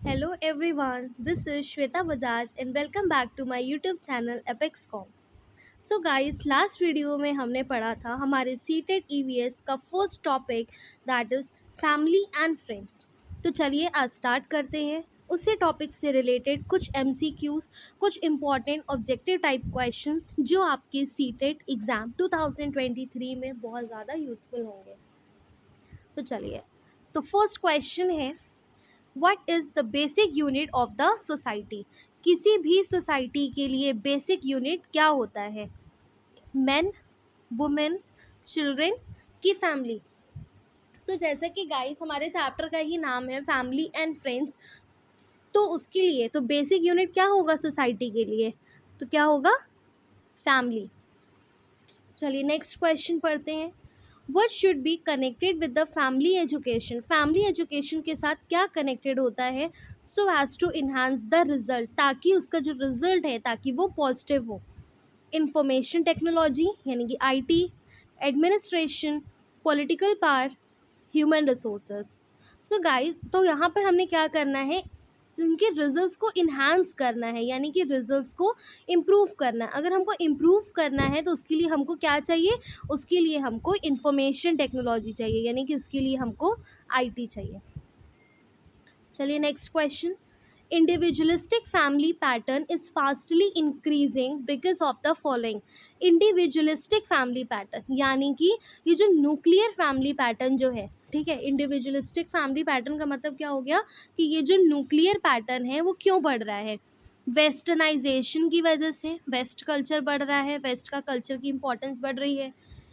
Hello everyone, this is Shweta Bajaj and welcome back to my YouTube channel ApexCom. So guys, last video में हमने पढ़ा था हमारे seated EVS का first topic that is family and friends. तो चलिए आज स्टार्ट करते हैं उसी टॉपिक से रिलेटेड कुछ एमसीक्यूज़, कुछ इम्पॉर्टेंट ऑब्जेक्टिव टाइप क्वेश्चंस जो आपके सीटेड एग्ज़ाम 2023 में बहुत ज़्यादा यूज़फुल होंगे। तो चलिए, तो फर्स्ट क्वेश्चन है, what is the basic unit of the society. किसी भी सोसाइटी के लिए बेसिक यूनिट क्या होता है? मैन, वुमेन, चिल्ड्रन की फैमिली। सो जैसा कि गाइस हमारे चैप्टर का ही नाम है फैमिली एंड फ्रेंड्स, तो उसके लिए तो बेसिक यूनिट क्या होगा सोसाइटी के लिए? तो क्या होगा? फैमिली। चलिए नेक्स्ट क्वेश्चन पढ़ते हैं। What should be connected with the family education. Family education के साथ क्या कनेक्टेड होता है? So has to enhance the result, ताकि उसका जो रिजल्ट है ताकि वो पॉजिटिव हो। इंफॉर्मेशन टेक्नोलॉजी यानी कि IT, administration, political power, human resources. So guys, तो यहाँ पर हमने क्या करना है, उनके रिजल्ट्स को इन्हांस करना है, यानी कि रिजल्ट्स को इम्प्रूव करना है। अगर हमको इम्प्रूव करना है तो उसके लिए हमको क्या चाहिए? उसके लिए हमको इंफॉर्मेशन टेक्नोलॉजी चाहिए, यानी कि उसके लिए हमको आईटी चाहिए। चलिए next question. Individualistic family pattern is fastly increasing because of the following. Individualistic family pattern यानी कि ये जो न्यूक्लियर फैमिली पैटर्न जो है, ठीक है, इंडिविजुअलिस्टिक फैमिली पैटर्न का मतलब क्या हो गया कि ये जो न्यूक्लियर पैटर्न है वो क्यों बढ़ रहा है? वेस्टर्नाइजेशन की वजह से, वेस्ट कल्चर बढ़ रहा है, वेस्ट का कल्चर की इंपॉर्टेंस बढ़ रही है।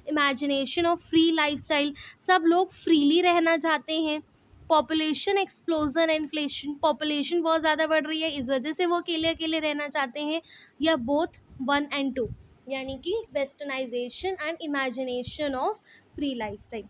इमेजिनेशन ऑफ फ्री लाइफस्टाइल, सब लोग फ्रीली रहना चाहते हैं। पॉपुलेशन एक्सप्लोजन, इन्फ्लेशन, पॉपुलेशन बहुत ज़्यादा बढ़ रही है, इस वजह से वो अकेले अकेले रहना चाहते हैं, या बोथ 1 and 2, यानी कि westernisation and imagination of free lifestyle.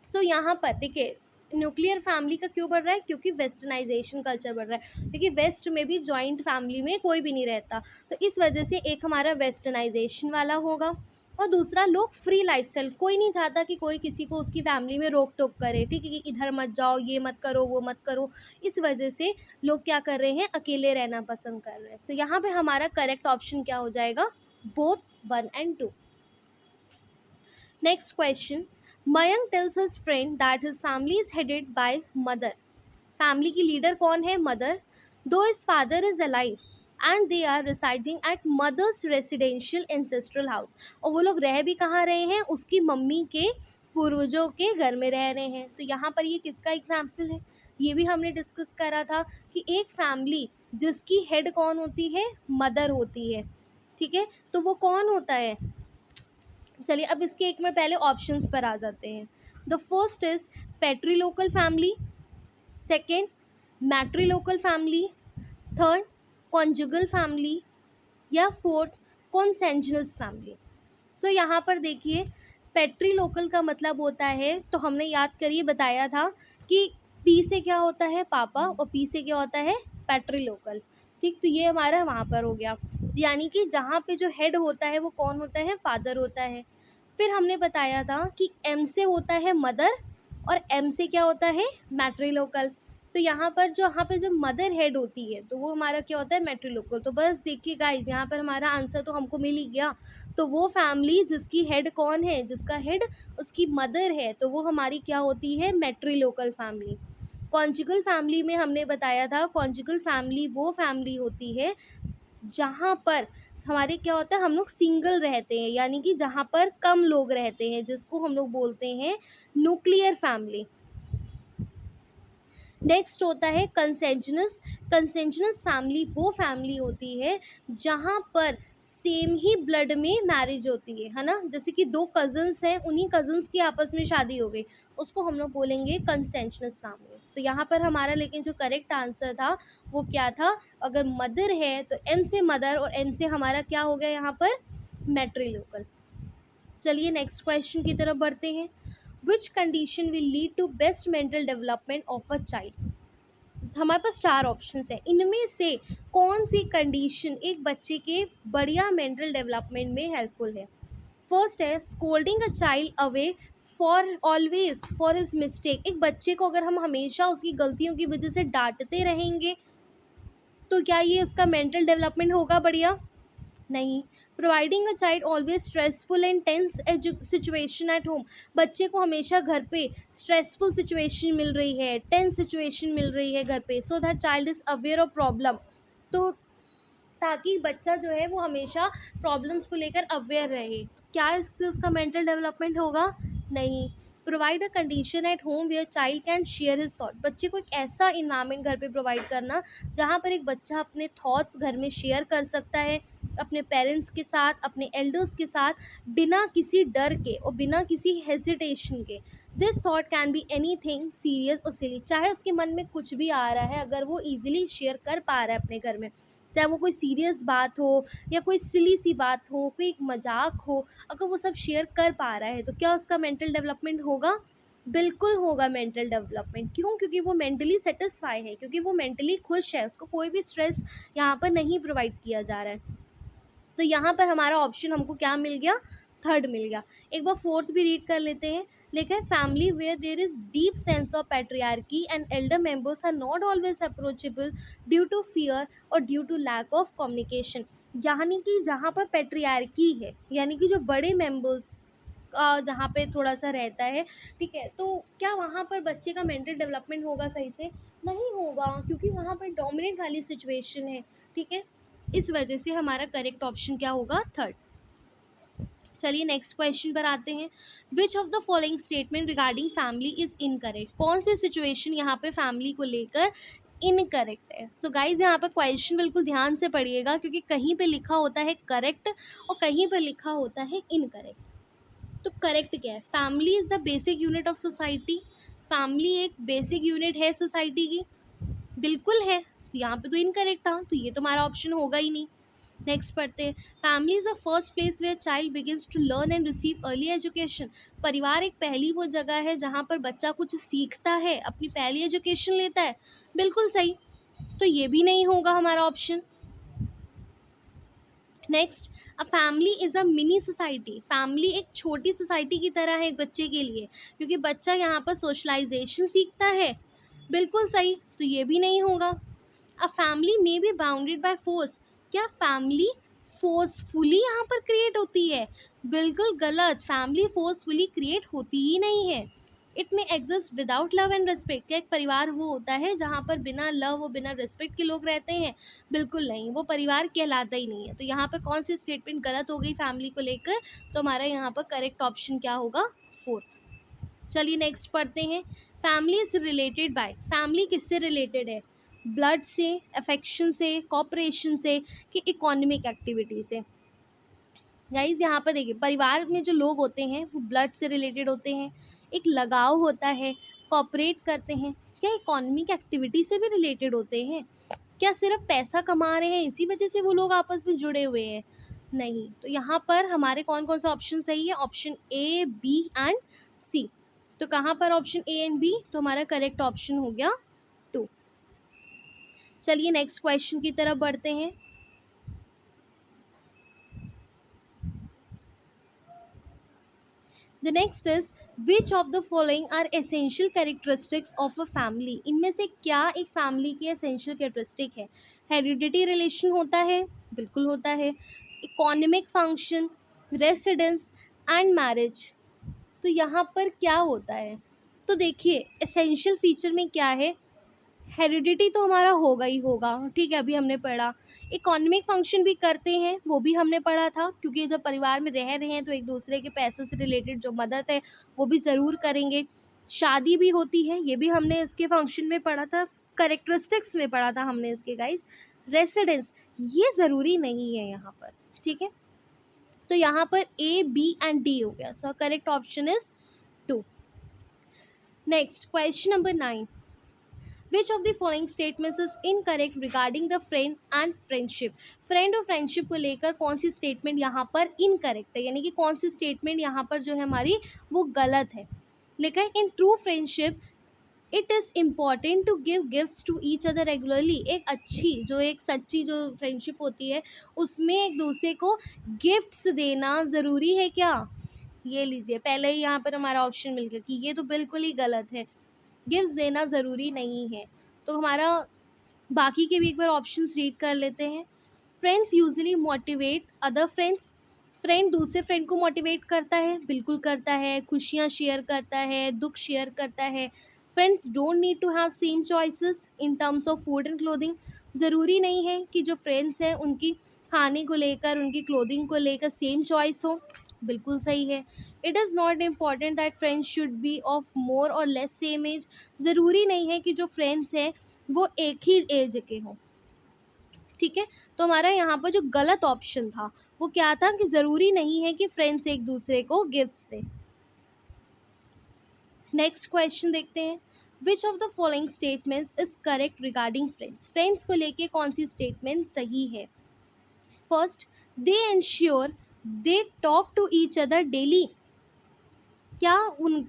So यहाँ पर देखिए, न्यूक्लियर फैमिली का क्यों बढ़ रहा है? क्योंकि वेस्टर्नाइजेशन कल्चर बढ़ रहा है, क्योंकि वेस्ट में भी जॉइंट फैमिली में कोई भी नहीं रहता, तो इस वजह से एक हमारा वेस्टर्नाइजेशन वाला होगा। और दूसरा, लोग फ्री लाइफस्टाइल, कोई नहीं चाहता कि कोई किसी को उसकी फैमिली में रोक टोक करे, ठीक है, कि इधर मत जाओ, ये मत करो, वो मत करो। इस वजह से लोग क्या कर रहे हैं? अकेले रहना पसंद कर रहे हैं। सो यहाँ पे हमारा करेक्ट ऑप्शन क्या हो जाएगा? Both 1 and 2। Next question. Mayank tells his friend that his family is headed by mother. Family की लीडर कौन है? Mother. Though his father is alive and they are residing at mother's residential ancestral house. और वो लोग रह भी कहाँ रहे हैं? उसकी मम्मी के पूर्वजों के घर में रह रहे हैं। तो यहाँ पर ये किसका एग्जाम्पल है? ये भी हमने डिस्कस करा था कि एक फैमिली जिसकी हेड कौन होती है? मदर होती है, ठीक है, तो वो कौन होता है? चलिए अब इसके एक में पहले ऑप्शंस पर आ जाते हैं। The first is patrilocal family, second matrilocal family, third conjugal family, या फोर्थ कॉन्सेंजुअस फैमिली। सो यहाँ पर देखिए, पैट्रीलोकल का मतलब होता है, तो हमने याद करिए बताया था कि पी से क्या होता है? पापा, और पी से क्या होता है? पैट्रीलोकल। ठीक, तो ये हमारा वहाँ पर हो गया, यानी कि जहाँ पे जो हेड होता है वो कौन होता है? फादर होता है। फिर हमने बताया था कि एम से होता है मदर, और एम से क्या होता है? मैट्रीलोकल। तो यहाँ पर जो मदर हेड होती है तो वो हमारा क्या होता है? मैट्रीलोकल। तो बस देखिए गाइज, यहाँ पर हमारा आंसर तो हमको मिल ही गया। तो वो फैमिली जिसकी हेड कौन है? जिसका हेड उसकी मदर है, तो वो हमारी क्या होती है? मैट्रीलोकल फैमिली। कॉन्जुगल फैमिली में हमने बताया था, कॉन्जुगल फैमिली वो फैमिली होती है जहाँ पर हमारे क्या होता है? हम लोग सिंगल रहते हैं, यानी कि जहाँ पर कम लोग रहते हैं, जिसको हम लोग बोलते हैं न्यूक्लियर फैमिली। नेक्स्ट होता है कंसेंजुअस। कंसेंजुअस फैमिली वो फैमिली होती है जहाँ पर सेम ही ब्लड में मैरिज होती है ना, जैसे कि दो कजन्स हैं, उन्हीं कजन्स की आपस में शादी हो गई, उसको हम लोग बोलेंगे कंसेंजुअस फैमिली। तो यहाँ पर हमारा लेकिन जो करेक्ट आंसर था वो क्या था? अगर मदर है तो एम से मदर, और एम से हमारा क्या हो गया यहाँ पर? मैट्रीलोकल। चलिए नेक्स्ट क्वेश्चन की तरफ बढ़ते हैं। Which condition will lead to best mental development of a child. हमारे पास 4 ऑप्शंस हैं, इनमें से कौन सी कंडीशन एक बच्चे के बढ़िया मेंटल डेवलपमेंट में हेल्पफुल है? फर्स्ट है scolding a child away for always for his mistake. एक बच्चे को अगर हम हमेशा उसकी गलतियों की वजह से डांटते रहेंगे तो क्या ये उसका मेंटल डेवलपमेंट होगा बढ़िया? नहीं। Providing a child always stressful and tense situation at home. बच्चे को हमेशा घर पे स्ट्रेसफुल सिचुएशन मिल रही है, टेंस सिचुएशन मिल रही है घर पे, so that child is aware of problem. तो ताकि बच्चा जो है वो हमेशा प्रॉब्लम्स को लेकर अवेयर रहे। क्या इससे उसका मेंटल डेवलपमेंट होगा? नहीं। Provide a condition at home where child can share his thought. बच्चे को एक ऐसा इन्वायरमेंट घर पे प्रोवाइड करना जहाँ पर एक बच्चा अपने थॉट्स घर में शेयर कर सकता है, अपने पेरेंट्स के साथ, अपने एल्डर्स के साथ, बिना किसी डर के और बिना किसी हेजिटेशन के। This thought can be any thing serious और सिली। चाहे उसके मन में कुछ भी आ रहा है, अगर वो ईजिली शेयर कर पा रहा है अपने घर में, चाहे वो कोई सीरियस बात हो या कोई सिली सी बात हो, कोई एक मजाक हो, अगर वो सब शेयर कर पा रहा है तो क्या उसका मेंटल डेवलपमेंट होगा? बिल्कुल होगा मेंटल डेवलपमेंट। क्यों? क्योंकि वो मेंटली सेटिस्फाई है, क्योंकि वो मेंटली खुश है, उसको कोई भी स्ट्रेस यहाँ पर नहीं प्रोवाइड किया जा रहा है। तो यहाँ पर हमारा ऑप्शन हमको क्या मिल गया? थर्ड मिल गया। एक बार फोर्थ भी रीड कर लेते हैं। लिखा है family where there is deep sense of patriarchy and elder members are not always approachable due to fear और due to lack of communication. यानी कि जहाँ पर पैट्रियार्की है, यानी कि जो बड़े मेंबर्स जहाँ पे थोड़ा सा रहता है, ठीक है, तो क्या वहाँ पर बच्चे का मेंटल डेवलपमेंट होगा सही से? नहीं होगा, क्योंकि वहाँ पर डोमिनेंट वाली सिचुएशन है। ठीक है, इस वजह से हमारा करेक्ट ऑप्शन क्या होगा? थर्ड। चलिए नेक्स्ट क्वेश्चन पर आते हैं। Which of the following statement regarding family is incorrect. कौन सी सिचुएशन यहाँ पे फैमिली को लेकर इनकरेक्ट है? सो गाइज यहाँ पर क्वेश्चन बिल्कुल ध्यान से पढ़िएगा, क्योंकि कहीं पे लिखा होता है करेक्ट और कहीं पर लिखा होता है इनकरेक्ट। तो करेक्ट क्या है? Family is the basic unit of society. Family एक बेसिक यूनिट है सोसाइटी की, बिल्कुल है। तो यहाँ पे तो इनकरेक्ट था, तो ये तो हमारा ऑप्शन होगा ही नहीं। नेक्स्ट पढ़ते हैं। Family is the first place where child begins to learn and receive early education. परिवार एक पहली वो जगह है जहाँ पर बच्चा कुछ सीखता है, अपनी पहली एजुकेशन लेता है। बिल्कुल सही, तो ये भी नहीं होगा हमारा option. Next, a family is a mini society. Family एक छोटी सोसाइटी की तरह है एक बच्चे के लिए, क्योंकि बच्चा यहाँ पर सोशलाइजेशन सीखता है। बिल्कुल सही, तो ये भी नहीं होगा। A family may be bounded by force. क्या फैमिली फोर्सफुली यहाँ पर क्रिएट होती है? बिल्कुल गलत, फैमिली फोर्सफुली क्रिएट होती ही नहीं है। It may exist without love and respect. क्या एक परिवार वो होता है जहाँ पर बिना लव और बिना रिस्पेक्ट के लोग रहते हैं? बिल्कुल नहीं, वो परिवार कहलाता ही नहीं है। तो यहाँ पर कौन सी स्टेटमेंट गलत हो गई फैमिली को लेकर? तो हमारा यहाँ पर करेक्ट ऑप्शन क्या होगा? फोर्थ। चलिए नेक्स्ट पढ़ते हैं। Family is related by. Family किससे रिलेटेड है? ब्लड से, अफेक्शन से, कॉपरेशन से, कि इकोनॉमिक एक्टिविटी से? गाइज यहाँ पर देखिए, परिवार में जो लोग होते हैं वो ब्लड से रिलेटेड होते हैं, एक लगाव होता है, कॉपरेट करते हैं। क्या इकोनॉमिक एक्टिविटी से भी रिलेटेड होते हैं? क्या सिर्फ पैसा कमा रहे हैं इसी वजह से वो लोग आपस में जुड़े हुए हैं? नहीं। तो यहाँ पर हमारे कौन कौन सा ऑप्शन सही है? ऑप्शन ए, बी एंड सी। तो कहाँ पर ऑप्शन ए एंड बी? तो हमारा करेक्ट ऑप्शन हो गया 2। चलिए नेक्स्ट क्वेश्चन की तरफ बढ़ते हैं। The next is which of the following are essential characteristics of a family. इनमें से क्या एक फैमिली की एसेंशियल कैरेक्टरिस्टिक है? हेरिडिटी रिलेशन होता है, बिल्कुल होता है। Economic function, residence and marriage. तो यहाँ पर क्या होता है? तो देखिए, एसेंशियल फीचर में क्या है? हेरिडिटी तो हमारा होगा ही होगा, ठीक है, अभी हमने पढ़ा। इकोनॉमिक फंक्शन भी करते हैं, वो भी हमने पढ़ा था, क्योंकि जब परिवार में रह रहे हैं तो एक दूसरे के पैसों से रिलेटेड जो मदद है वो भी ज़रूर करेंगे। शादी भी होती है, ये भी हमने इसके फंक्शन में पढ़ा था, करेक्टरिस्टिक्स में पढ़ा था हमने इसके गाइस। रेसिडेंस ये ज़रूरी नहीं है यहाँ पर, ठीक है। तो यहाँ पर ए, बी एंड डी हो गया, so correct option is 2। Next question number 9। Which of the following statements is incorrect regarding the friend and friendship? Friend और फ्रेंडशिप को लेकर कौन सी स्टेटमेंट यहाँ पर इनकरेक्ट है, यानी कि कौन सी स्टेटमेंट यहाँ पर जो है हमारी वो गलत है? लिखा है in true friendship it is important to give gifts to each other regularly. एक अच्छी जो एक सच्ची जो फ्रेंडशिप होती है उसमें एक दूसरे को गिफ्ट्स देना ज़रूरी है क्या? ये लीजिए, पहले ही यहाँ पर हमारा ऑप्शन मिल गया कि ये तो बिल्कुल ही गलत है, गिफ्ट्स देना ज़रूरी नहीं है। तो हमारा बाकी के भी एक बार ऑप्शंस रीड कर लेते हैं। Friends usually motivate other friends, friend दूसरे फ्रेंड को मोटिवेट करता है, बिल्कुल करता है, खुशियाँ शेयर करता है, दुख शेयर करता है। Friends don't need to have same choices in terms of food and clothing, ज़रूरी नहीं है कि जो फ्रेंड्स हैं उनकी खाने को लेकर, उनकी क्लोथिंग को लेकर सेम चॉइस हो, बिल्कुल सही है। It is not important that friends should be of more और लेस सेम एज, ज़रूरी नहीं है कि जो फ्रेंड्स हैं वो एक ही एज के हों, ठीक है। तो हमारा यहाँ पर जो गलत ऑप्शन था वो क्या था कि ज़रूरी नहीं है कि फ्रेंड्स एक दूसरे को गिफ्ट्स दें। नेक्स्ट क्वेश्चन देखते हैं, which of the following statements is correct regarding friends, friends को लेके कौन सी स्टेटमेंट सही है। First, they ensure they talk to each other daily, क्या उन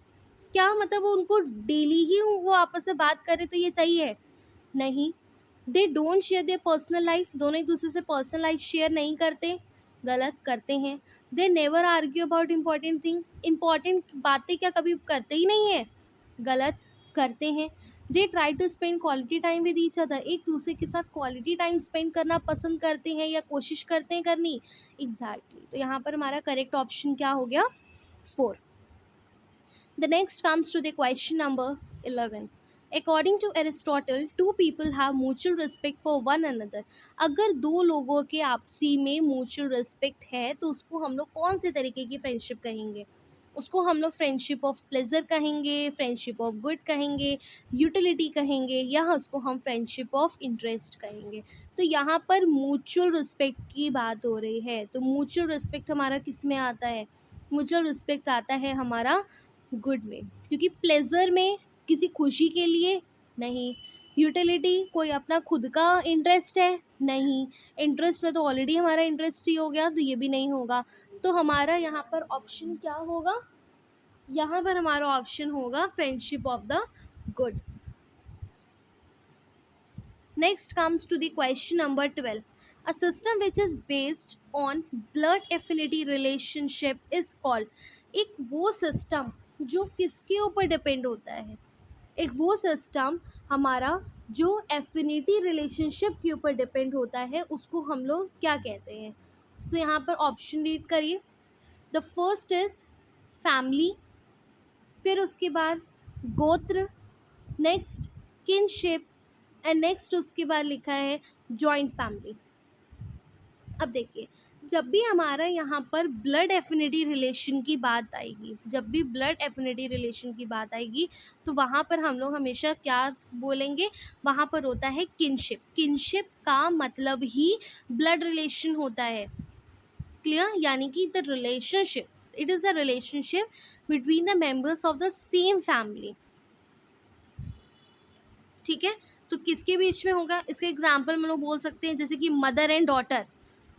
क्या मतलब वो उनको डेली ही वो आपस में बात करे तो ये सही है, नहीं। They don't share their personal life, दोनों एक दूसरे से पर्सनल लाइफ शेयर नहीं करते, गलत, करते हैं। They never argue about important thing, important बातें क्या कभी करते ही नहीं है, गलत, करते हैं। They try to spend quality time with each other, एक दूसरे के साथ क्वालिटी टाइम स्पेंड करना पसंद करते हैं या कोशिश करते हैं करनी, एग्जैक्टली। तो यहाँ पर हमारा करेक्ट ऑप्शन क्या हो गया, 4। The next comes to the question number 11. According to Aristotle, two people have mutual respect for one another. अगर दो लोगों के आपसी में म्यूचुअल रिस्पेक्ट है तो उसको हम लोग कौन से तरीके की फ्रेंडशिप कहेंगे, उसको हम लोग फ्रेंडशिप ऑफ प्लेजर कहेंगे, फ्रेंडशिप ऑफ गुड कहेंगे, यूटिलिटी कहेंगे, या उसको हम फ्रेंडशिप ऑफ इंटरेस्ट कहेंगे। तो यहाँ पर म्यूचुअल रिस्पेक्ट की बात हो रही है, तो म्यूचुअल रिस्पेक्ट हमारा किस में आता है, म्यूचुअल रिस्पेक्ट आता है हमारा गुड में, क्योंकि प्लेजर में किसी खुशी के लिए नहीं, यूटिलिटी कोई अपना खुद का इंटरेस्ट है नहीं, इंटरेस्ट में तो ऑलरेडी हमारा इंटरेस्ट ही हो गया तो ये भी नहीं होगा। तो हमारा यहाँ पर ऑप्शन क्या होगा, यहाँ पर हमारा ऑप्शन होगा friendship of the good. Next comes to the question number 12, a system which is based on blood affinity relationship is called, एक वो सिस्टम जो किसके ऊपर डिपेंड होता है, एक वो सिस्टम हमारा जो एफिनिटी रिलेशनशिप के ऊपर डिपेंड होता है उसको हम लोग क्या कहते हैं। तो यहाँ पर ऑप्शन रीड करिए, द फर्स्ट इज फैमिली, फिर उसके बाद गोत्र, नेक्स्ट किनशिप, एंड नेक्स्ट उसके बाद लिखा है जॉइंट फैमिली। अब देखिए, जब भी हमारा यहाँ पर ब्लड एफिनिटी रिलेशन की बात आएगी, जब भी ब्लड एफिनिटी रिलेशन की बात आएगी तो वहाँ पर हम लोग हमेशा क्या बोलेंगे, वहाँ पर होता है किनशिप, किनशिप का मतलब ही ब्लड रिलेशन होता है, क्लियर, यानी कि the relationship, it is a relationship between the members of the same family, ठीक है। तो किसके बीच में होगा, इसके एग्जाम्पल हम लोग बोल सकते हैं जैसे कि मदर एंड डॉटर,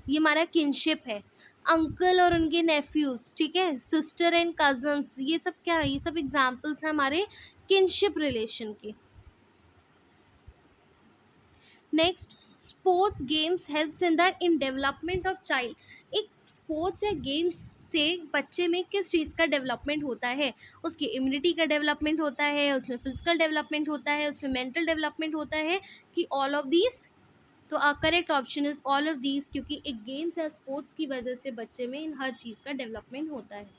ये हमारा किनशिप है, अंकल और उनके नेफ्यूज, ठीक है, सिस्टर एंड कजन्स, ये सब क्या है, ये सब एग्जाम्पल्स हैं हमारे किनशिप रिलेशन के। Next, sports games helps in development of child, एक स्पोर्ट्स या गेम्स से बच्चे में किस चीज़ का डेवलपमेंट होता है, उसकी इम्यूनिटी का डेवलपमेंट होता है, उसमें फिजिकल डेवलपमेंट होता है, उसमें मेंटल डेवलपमेंट होता है, कि ऑल ऑफ दीज। तो correct option is all of these, क्योंकि एक गेम्स या स्पोर्ट्स की वजह से बच्चे में इन हर चीज़ का डेवलपमेंट होता है।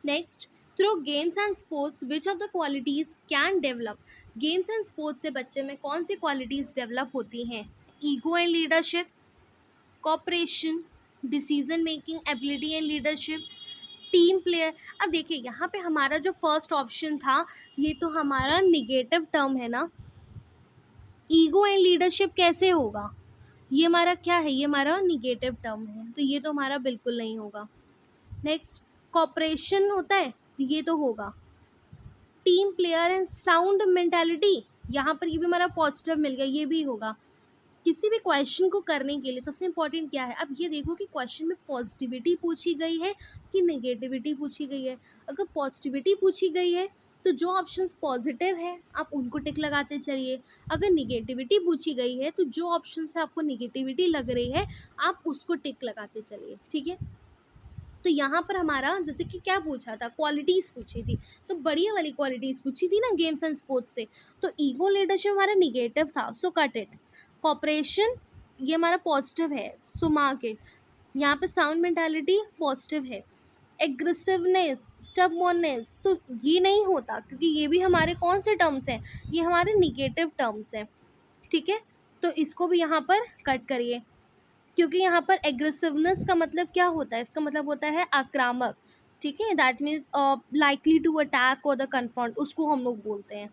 Next, through games and sports which of the qualities can develop, games and sports से बच्चे में कौन सी क्वालिटीज़ डेवलप होती हैं, ego and leadership, cooperation, decision making ability and leadership, team player. अब देखिए यहाँ पे हमारा जो फर्स्ट ऑप्शन था ये तो हमारा निगेटिव टर्म है ना, ईगो एंड लीडरशिप कैसे होगा, ये हमारा क्या है, ये हमारा निगेटिव टर्म है, तो ये तो हमारा बिल्कुल नहीं होगा। नेक्स्ट, कॉपरेशन होता है तो ये तो होगा, team player and sound mentality, यहाँ पर ये भी हमारा पॉजिटिव मिल गया, ये भी होगा। किसी भी क्वेश्चन को करने के लिए सबसे इम्पोर्टेंट क्या है, अब ये देखो कि क्वेश्चन में पॉजिटिविटी पूछी गई है कि नेगेटिविटी पूछी गई है। अगर पॉजिटिविटी पूछी गई है तो जो ऑप्शंस पॉजिटिव है आप उनको टिक लगाते चलिए, अगर निगेटिविटी पूछी गई है तो जो ऑप्शन से आपको निगेटिविटी लग रही है आप उसको टिक लगाते चलिए, ठीक है। तो यहाँ पर हमारा जैसे कि क्या पूछा था, क्वालिटीज़ पूछी थी, तो बढ़िया वाली क्वालिटीज़ पूछी थी ना गेम्स एंड स्पोर्ट्स से। तो ईगो लीडरशिप हमारा निगेटिव था, सो कट इट। कॉपरेशन ये हमारा पॉजिटिव है, सो मार्क इट। यहाँ पे साउंड मेंटालिटी पॉजिटिव है। एग्रेसिवनेस, स्टबबॉर्ननेस, तो ये नहीं होता क्योंकि ये भी हमारे कौन से टर्म्स हैं, ये हमारे निगेटिव टर्म्स हैं। ठीक है, तो इसको भी यहाँ पर कट करिए, क्योंकि यहाँ पर एग्रेसिवनेस का मतलब क्या होता है, इसका मतलब होता है आक्रामक। ठीक है, that means likely to attack और द कन्फ्रंट, उसको हम लोग बोलते हैं।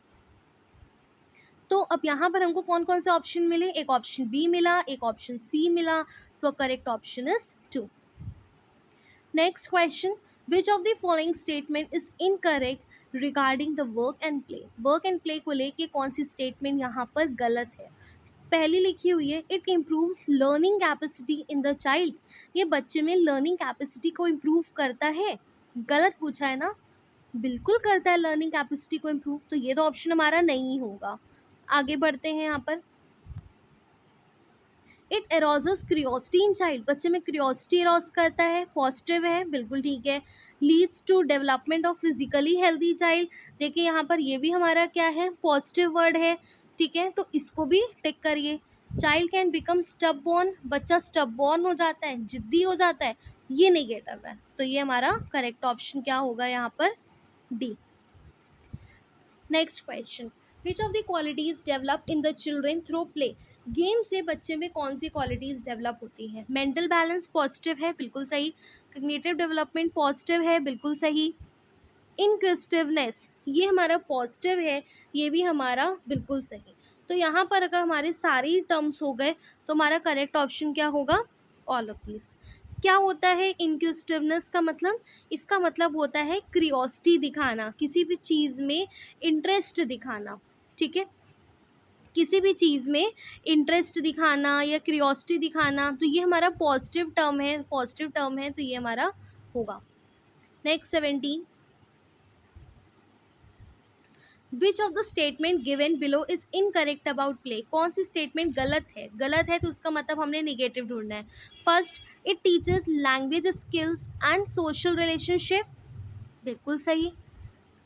तो अब यहाँ पर हमको कौन कौन से ऑप्शन मिले, एक ऑप्शन बी मिला, एक ऑप्शन सी मिला, so correct option is 2। Next question, which of the following statement is incorrect regarding the work and play. Work and play को लेके कौन सी स्टेटमेंट यहाँ पर गलत है। पहली लिखी हुई है, it improves learning capacity in the child, ये बच्चे में लर्निंग कैपेसिटी को इम्प्रूव करता है। गलत पूछा है ना, बिल्कुल करता है लर्निंग कैपेसिटी को इम्प्रूव, तो ये तो ऑप्शन हमारा नहीं होगा। आगे बढ़ते हैं यहाँ पर, इट एरोजेस क्यूरियोसिटी इन चाइल्ड, बच्चे में क्यूरियोसिटी एरोज करता है, पॉजिटिव है, बिल्कुल ठीक है। Leads to development of physically healthy child, देखिए यहाँ पर ये भी हमारा क्या है, पॉजिटिव वर्ड है। ठीक है, तो इसको भी टिक करिए। चाइल्ड कैन बिकम स्टबबॉर्न, बच्चा स्टबबॉर्न हो जाता है, जिद्दी हो जाता है, ये नेगेटिव है, तो ये हमारा करेक्ट ऑप्शन क्या होगा यहाँ पर, D. Next question, which of the qualities develop in the children through play, game से बच्चे में कौन सी क्वालिटीज डेवलप होती है। मेंटल बैलेंस पॉजिटिव है, बिल्कुल सही। कॉग्निटिव डेवलपमेंट पॉजिटिव है, बिल्कुल सही। इनक्विजिटिवनेस ये हमारा पॉजिटिव है, ये भी हमारा बिल्कुल सही। तो यहाँ पर अगर हमारे सारे टर्म्स हो गए तो हमारा करेक्ट ऑप्शन क्या होगा, ऑल ऑफ दिस। क्या होता है इनक्विजिटिवनेस का मतलब, इसका मतलब होता है क्यूरियोसिटी दिखाना, किसी भी चीज़ में इंटरेस्ट दिखाना। ठीक है, किसी भी चीज़ में इंटरेस्ट दिखाना या क्यूरियोसिटी दिखाना, तो ये हमारा पॉजिटिव टर्म है, पॉजिटिव टर्म है, तो ये हमारा होगा। Next 17, which of the statement given below is incorrect about play, कौन सी स्टेटमेंट गलत है, गलत है तो उसका मतलब हमने निगेटिव ढूंढना है। First, it teachers language skills and social relationship, बिल्कुल सही,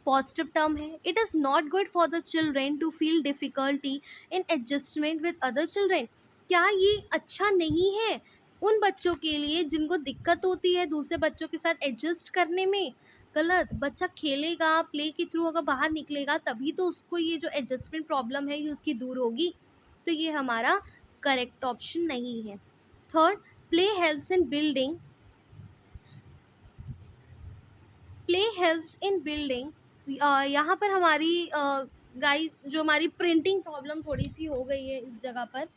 पॉजिटिव टर्म है। It is not good for the children to feel difficulty in adjustment with other children, क्या ये अच्छा नहीं है उन बच्चों के लिए जिनको दिक्कत होती है दूसरे बच्चों के साथ एडजस्ट करने में। गलत, बच्चा खेलेगा, प्ले के थ्रू अगर बाहर निकलेगा तभी तो उसको ये जो एडजस्टमेंट प्रॉब्लम है ये उसकी दूर होगी, तो ये हमारा करेक्ट ऑप्शन नहीं है। Third, play helps in building, play helps in building, यहाँ पर हमारी गाइस जो हमारी प्रिंटिंग प्रॉब्लम थोड़ी सी हो गई है इस जगह पर।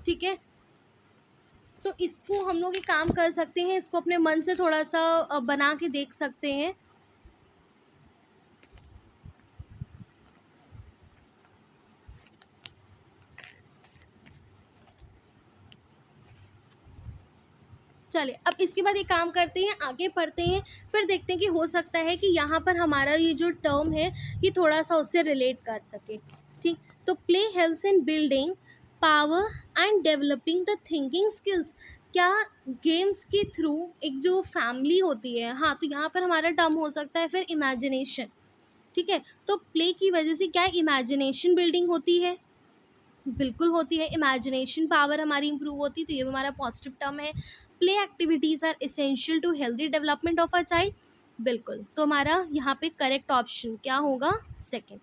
ठीक है, तो इसको हम लोग एक काम कर सकते हैं, इसको अपने मन से थोड़ा सा बना के देख सकते हैं। चलिए अब इसके बाद ये काम करते हैं, आगे पढ़ते हैं, फिर देखते हैं कि हो सकता है कि यहाँ पर हमारा ये जो टर्म है ये थोड़ा सा उससे रिलेट कर सके। ठीक, तो play helps in building power and developing the thinking skills, क्या गेम्स के थ्रू एक जो फैमिली होती है, हाँ तो यहाँ पर हमारा टर्म हो सकता है फिर इमेजिनेशन। ठीक है, तो प्ले की वजह से क्या इमेजिनेशन बिल्डिंग होती है, बिल्कुल होती है, इमेजिनेशन पावर हमारी इंप्रूव होती है, तो ये भी हमारा पॉजिटिव टर्म है। Play activities are essential to healthy development of a child, बिल्कुल, तो हमारा यहाँ पे करेक्ट ऑप्शन क्या होगा, सेकंड।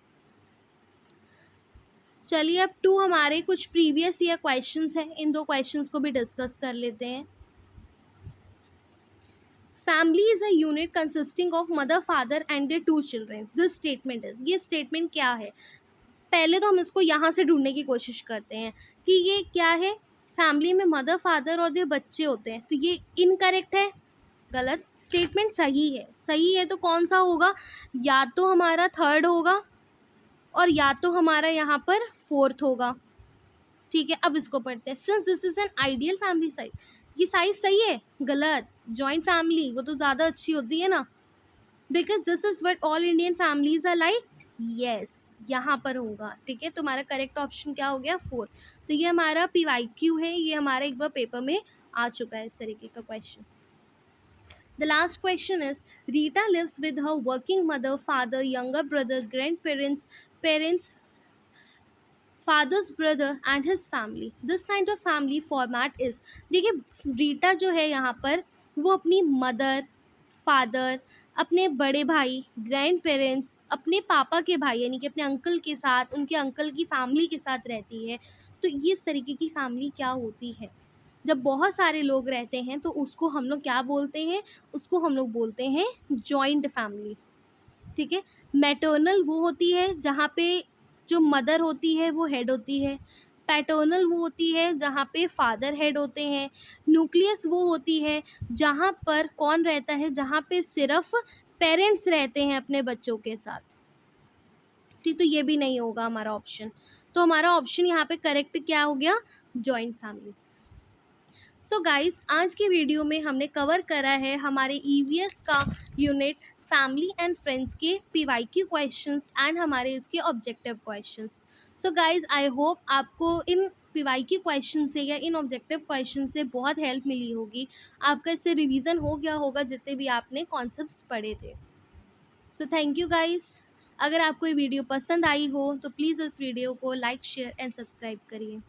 चलिए अब टू हमारे कुछ प्रीवियस ईयर क्वेश्चंस हैं, इन दो क्वेश्चंस को भी डिस्कस कर लेते हैं। Family is a unit consisting of mother father and their two children, this statement is, ये स्टेटमेंट क्या है। पहले तो हम इसको यहाँ से ढूंढने की कोशिश करते हैं कि ये क्या है, फैमिली में मदर फादर और 2 बच्चे होते हैं, तो ये इनकरेक्ट है, गलत। स्टेटमेंट सही है, सही है तो कौन सा होगा, या तो हमारा थर्ड होगा और या तो हमारा यहाँ पर फोर्थ होगा। ठीक है, अब इसको पढ़ते हैं, since this is an ideal family size, ये साइज सही है, गलत। जॉइंट फैमिली वो तो ज़्यादा अच्छी होती है ना, because this is what all Indian families are like, yes यहाँ पर होगा। ठीक है, तो हमारा करेक्ट ऑप्शन क्या हो गया, 4। तो ये हमारा PYQ है, ये हमारा एक बार पेपर में आ चुका है इस तरीके का question. The last question is, Rita lives with her working mother, father, younger brother, grandparents, parents, father's brother and his family. This kind of family format is, देखिए रीटा जो है यहाँ पर वो अपनी मदर, फादर, अपने बड़े भाई, ग्रैंड पेरेंट्स, अपने पापा के भाई यानी कि अपने अंकल के साथ, उनके अंकल की फैमिली के साथ रहती है। तो ये इस तरीके की फैमिली क्या होती है? जब बहुत सारे लोग रहते हैं तो उसको हम लोग क्या बोलते हैं? उसको हम लोग बोलते हैं जॉइंट फैमिली। ठीक है। मैटर्नल वो होती है जहाँ पे जो मदर होती है वो हेड होती है। पैटर्नल वो होती है जहाँ पे फादर हेड होते हैं। न्यूक्लियस वो होती है जहाँ पर कौन रहता है, जहाँ पे सिर्फ पेरेंट्स रहते हैं अपने बच्चों के साथ। ठीक, तो ये भी नहीं होगा हमारा ऑप्शन। तो हमारा ऑप्शन यहाँ पे करेक्ट क्या हो गया? Joint family. सो गाइस, आज के वीडियो में हमने कवर करा है हमारे ईवीएस का यूनिट फैमिली एंड फ्रेंड्स के पीवाईक्यू क्वेश्चंस एंड हमारे इसके objective questions. So guys, I hope आपको इन पीवाईक्यू क्वेश्चन से या इन ऑब्जेक्टिव क्वेश्चन से बहुत हेल्प मिली होगी। आपका इससे रिवीजन हो गया होगा जितने भी आपने कॉन्सेप्ट्स पढ़े थे। So thank you guys. अगर आपको ये वीडियो पसंद आई हो तो प्लीज़ इस वीडियो को लाइक, शेयर एंड सब्सक्राइब करिए।